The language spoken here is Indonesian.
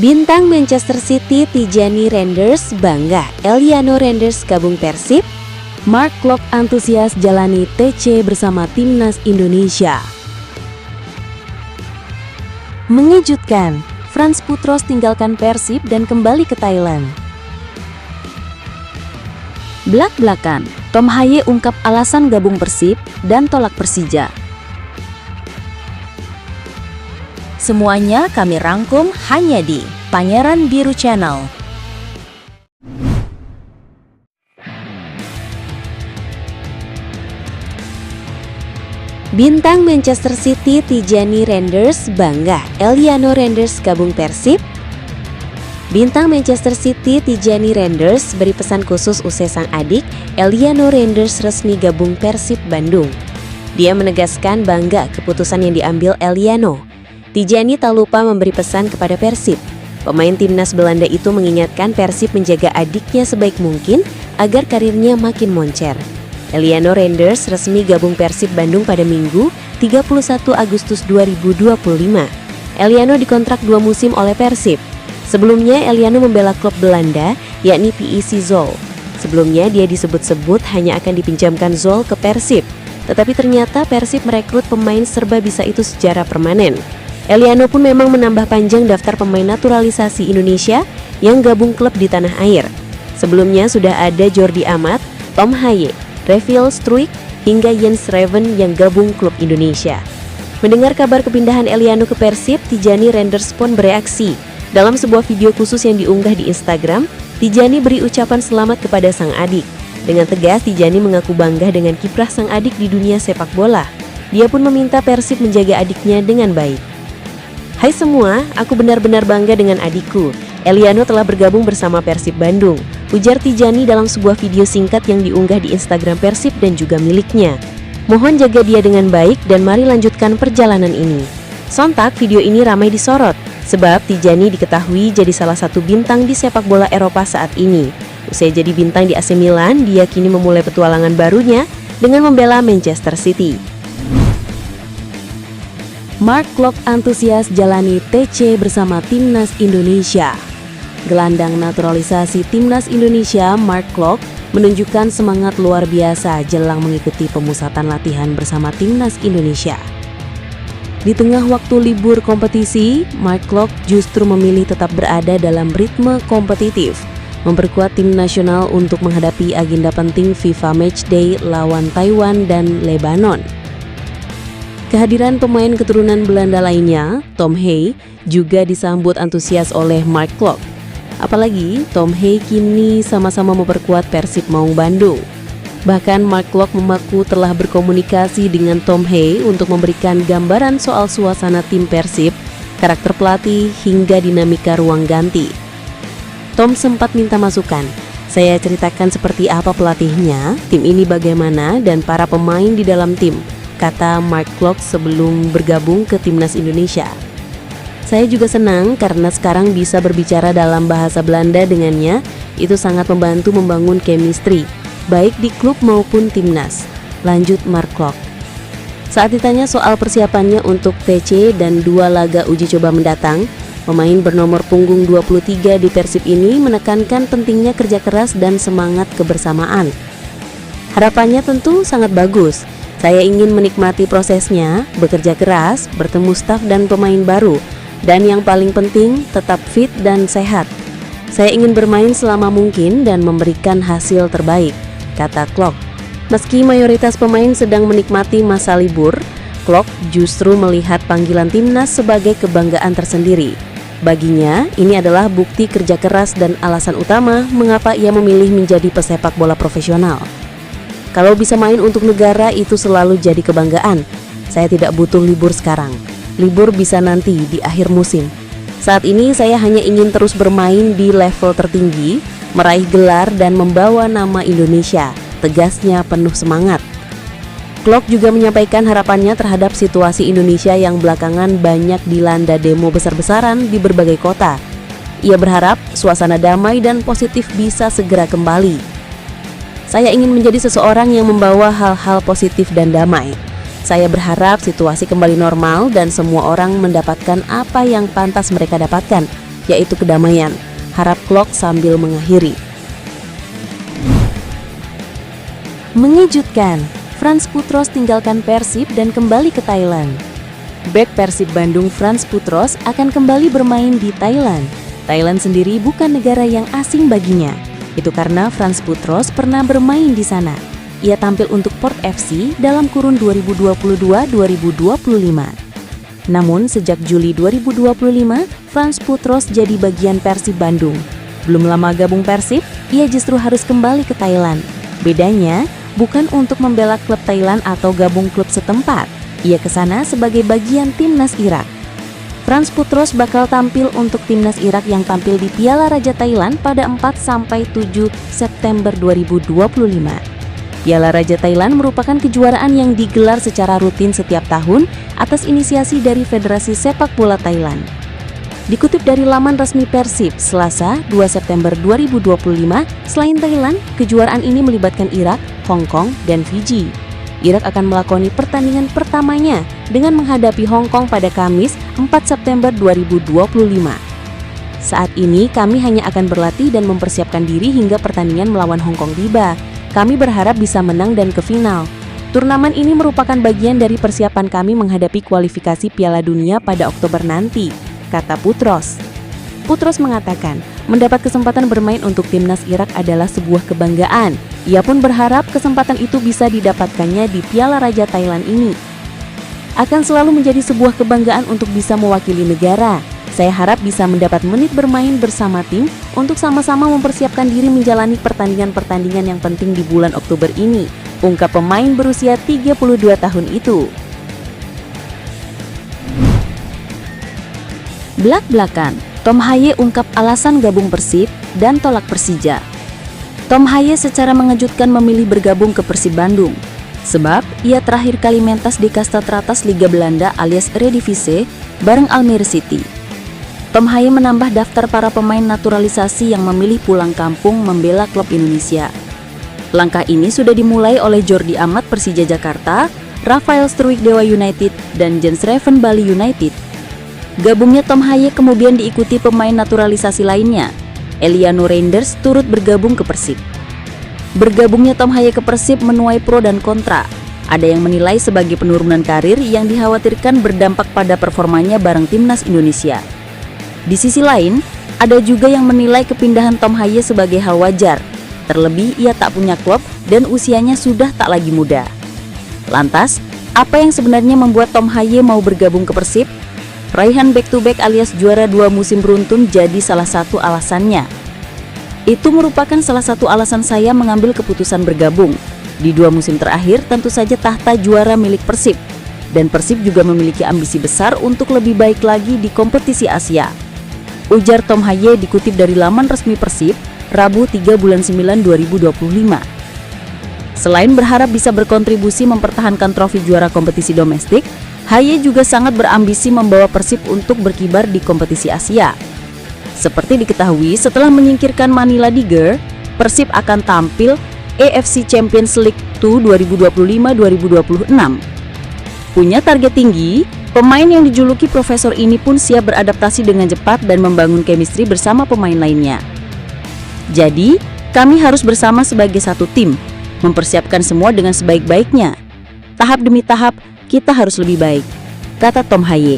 Bintang Manchester City Tijani Randers bangga Eliano Randers gabung Persib. Mark Klok antusias jalani TC bersama Timnas Indonesia. Mengejutkan, Frans Putros tinggalkan Persib dan kembali ke Thailand. Blak-blakan, Tom Haye ungkap alasan gabung Persib dan tolak Persija. Semuanya kami rangkum hanya di Pangeran Biru Channel. Bintang Manchester City Tijani Randers bangga Eliano Randers gabung Persib. Bintang Manchester City Tijani Randers beri pesan khusus usai sang adik Eliano Randers resmi gabung Persib Bandung. Dia menegaskan bangga keputusan yang diambil Eliano. Tijani tak lupa memberi pesan kepada Persib. Pemain timnas Belanda itu mengingatkan Persib menjaga adiknya sebaik mungkin agar karirnya makin moncer. Eliano Randers resmi gabung Persib Bandung pada Minggu 31 Agustus 2025. Eliano dikontrak 2 musim oleh Persib. Sebelumnya Eliano membela klub Belanda yakni PEC Zwolle. Sebelumnya dia disebut-sebut hanya akan dipinjamkan Zwolle ke Persib. Tetapi ternyata Persib merekrut pemain serba bisa itu secara permanen. Eliano pun memang menambah panjang daftar pemain naturalisasi Indonesia yang gabung klub di tanah air. Sebelumnya sudah ada Jordi Amat, Tom Haye, Reviel Struijk, hingga Jens Reven yang gabung klub Indonesia. Mendengar kabar kepindahan Eliano ke Persib, Tijani Randers pun bereaksi. Dalam sebuah video khusus yang diunggah di Instagram, Tijani beri ucapan selamat kepada sang adik. Dengan tegas, Tijani mengaku bangga dengan kiprah sang adik di dunia sepak bola. Dia pun meminta Persib menjaga adiknya dengan baik. Hai semua, aku benar-benar bangga dengan adikku. Eliano telah bergabung bersama Persib Bandung, ujar Tijani dalam sebuah video singkat yang diunggah di Instagram Persib dan juga miliknya. Mohon jaga dia dengan baik dan mari lanjutkan perjalanan ini. Sontak video ini ramai disorot, sebab Tijani diketahui jadi salah satu bintang di sepak bola Eropa saat ini. Usai jadi bintang di AC Milan, dia kini memulai petualangan barunya dengan membela Manchester City. Mark Klok antusias jalani TC bersama Timnas Indonesia. Gelandang naturalisasi Timnas Indonesia Mark Klok menunjukkan semangat luar biasa jelang mengikuti pemusatan latihan bersama Timnas Indonesia. Di tengah waktu libur kompetisi, Mark Klok justru memilih tetap berada dalam ritme kompetitif, memperkuat tim nasional untuk menghadapi agenda penting FIFA Matchday lawan Taiwan dan Lebanon. Kehadiran pemain keturunan Belanda lainnya, Tom Haye, juga disambut antusias oleh Mark Klok. Apalagi Tom Haye kini sama-sama memperkuat Persib Maung Bandung. Bahkan Mark Klok mengaku telah berkomunikasi dengan Tom Haye untuk memberikan gambaran soal suasana tim Persib, karakter pelatih, hingga dinamika ruang ganti. Tom sempat minta masukan. Saya ceritakan seperti apa pelatihnya, tim ini bagaimana, dan para pemain di dalam tim, kata Mark Klok sebelum bergabung ke Timnas Indonesia. Saya juga senang karena sekarang bisa berbicara dalam bahasa Belanda dengannya, itu sangat membantu membangun chemistry, baik di klub maupun Timnas, lanjut Mark Klok. Saat ditanya soal persiapannya untuk TC dan 2 laga uji coba mendatang, pemain bernomor punggung 23 di Persib ini menekankan pentingnya kerja keras dan semangat kebersamaan. Harapannya tentu sangat bagus. Saya ingin menikmati prosesnya, bekerja keras, bertemu staf dan pemain baru, dan yang paling penting tetap fit dan sehat. Saya ingin bermain selama mungkin dan memberikan hasil terbaik, kata Klok. Meski mayoritas pemain sedang menikmati masa libur, Klok justru melihat panggilan timnas sebagai kebanggaan tersendiri. Baginya, ini adalah bukti kerja keras dan alasan utama mengapa ia memilih menjadi pesepak bola profesional. Kalau bisa main untuk negara itu selalu jadi kebanggaan. Saya tidak butuh libur sekarang. Libur bisa nanti di akhir musim. Saat ini saya hanya ingin terus bermain di level tertinggi, meraih gelar dan membawa nama Indonesia, tegasnya penuh semangat. Klok juga menyampaikan harapannya terhadap situasi Indonesia yang belakangan banyak dilanda demo besar-besaran di berbagai kota. Ia berharap suasana damai dan positif bisa segera kembali. Saya ingin menjadi seseorang yang membawa hal-hal positif dan damai. Saya berharap situasi kembali normal dan semua orang mendapatkan apa yang pantas mereka dapatkan, yaitu kedamaian, harap Klok sambil mengakhiri. Mengejutkan, Frans Putros tinggalkan Persib dan kembali ke Thailand. Bek Persib Bandung Frans Putros akan kembali bermain di Thailand. Thailand sendiri bukan negara yang asing baginya. Itu karena Frans Putros pernah bermain di sana. Ia tampil untuk Port FC dalam kurun 2022-2025. Namun sejak Juli 2025, Frans Putros jadi bagian Persib Bandung. Belum lama gabung Persib, ia justru harus kembali ke Thailand. Bedanya, bukan untuk membela klub Thailand atau gabung klub setempat. Ia ke sana sebagai bagian timnas Irak. Frans Putros bakal tampil untuk timnas Irak yang tampil di Piala Raja Thailand pada 4-7 September 2025. Piala Raja Thailand merupakan kejuaraan yang digelar secara rutin setiap tahun atas inisiasi dari Federasi Sepak Bola Thailand. Dikutip dari laman resmi Persib, Selasa 2 September 2025, selain Thailand, kejuaraan ini melibatkan Irak, Hong Kong, dan Fiji. Irak akan melakoni pertandingan pertamanya dengan menghadapi Hong Kong pada Kamis 4 September 2025. Saat ini kami hanya akan berlatih dan mempersiapkan diri hingga pertandingan melawan Hong Kong tiba. Kami berharap bisa menang dan ke final. Turnamen ini merupakan bagian dari persiapan kami menghadapi kualifikasi Piala Dunia pada Oktober nanti, kata Putros. Putros mengatakan, mendapat kesempatan bermain untuk timnas Irak adalah sebuah kebanggaan. Ia pun berharap kesempatan itu bisa didapatkannya di Piala Raja Thailand ini. Akan selalu menjadi sebuah kebanggaan untuk bisa mewakili negara. Saya harap bisa mendapat menit bermain bersama tim untuk sama-sama mempersiapkan diri menjalani pertandingan-pertandingan yang penting di bulan Oktober ini, ungkap pemain berusia 32 tahun itu. Blak-blakan, Tom Haye ungkap alasan gabung Persib dan tolak Persija. Tom Haye secara mengejutkan memilih bergabung ke Persib Bandung. Sebab ia terakhir kali mentas di kasta teratas Liga Belanda alias Eredivisie bareng Almere City. Tom Haye menambah daftar para pemain naturalisasi yang memilih pulang kampung membela klub Indonesia. Langkah ini sudah dimulai oleh Jordi Amat Persija Jakarta, Rafael Struwijk Dewa United, dan Jens Reven Bali United. Gabungnya Tom Haye kemudian diikuti pemain naturalisasi lainnya. Eliano Reinders turut bergabung ke Persib. Bergabungnya Tom Haye ke Persib menuai pro dan kontra. Ada yang menilai sebagai penurunan karir yang dikhawatirkan berdampak pada performanya bareng timnas Indonesia. Di sisi lain, ada juga yang menilai kepindahan Tom Haye sebagai hal wajar. Terlebih ia tak punya klub dan usianya sudah tak lagi muda. Lantas, apa yang sebenarnya membuat Tom Haye mau bergabung ke Persib? Raihan back-to-back alias juara 2 musim beruntun jadi salah satu alasannya. Itu merupakan salah satu alasan saya mengambil keputusan bergabung. Di 2 musim terakhir tentu saja tahta juara milik Persib. Dan Persib juga memiliki ambisi besar untuk lebih baik lagi di kompetisi Asia. Ujar Tom Haye dikutip dari laman resmi Persib, Rabu 3 bulan 9 2025. Selain berharap bisa berkontribusi mempertahankan trofi juara kompetisi domestik, Haye juga sangat berambisi membawa Persib untuk berkibar di kompetisi Asia. Seperti diketahui, setelah menyingkirkan Manila Tiger, Persib akan tampil AFC Champions League 2 2025-2026. Punya target tinggi, pemain yang dijuluki Profesor ini pun siap beradaptasi dengan cepat dan membangun chemistry bersama pemain lainnya. Jadi, kami harus bersama sebagai satu tim, mempersiapkan semua dengan sebaik-baiknya. Tahap demi tahap, kita harus lebih baik, kata Tom Haye.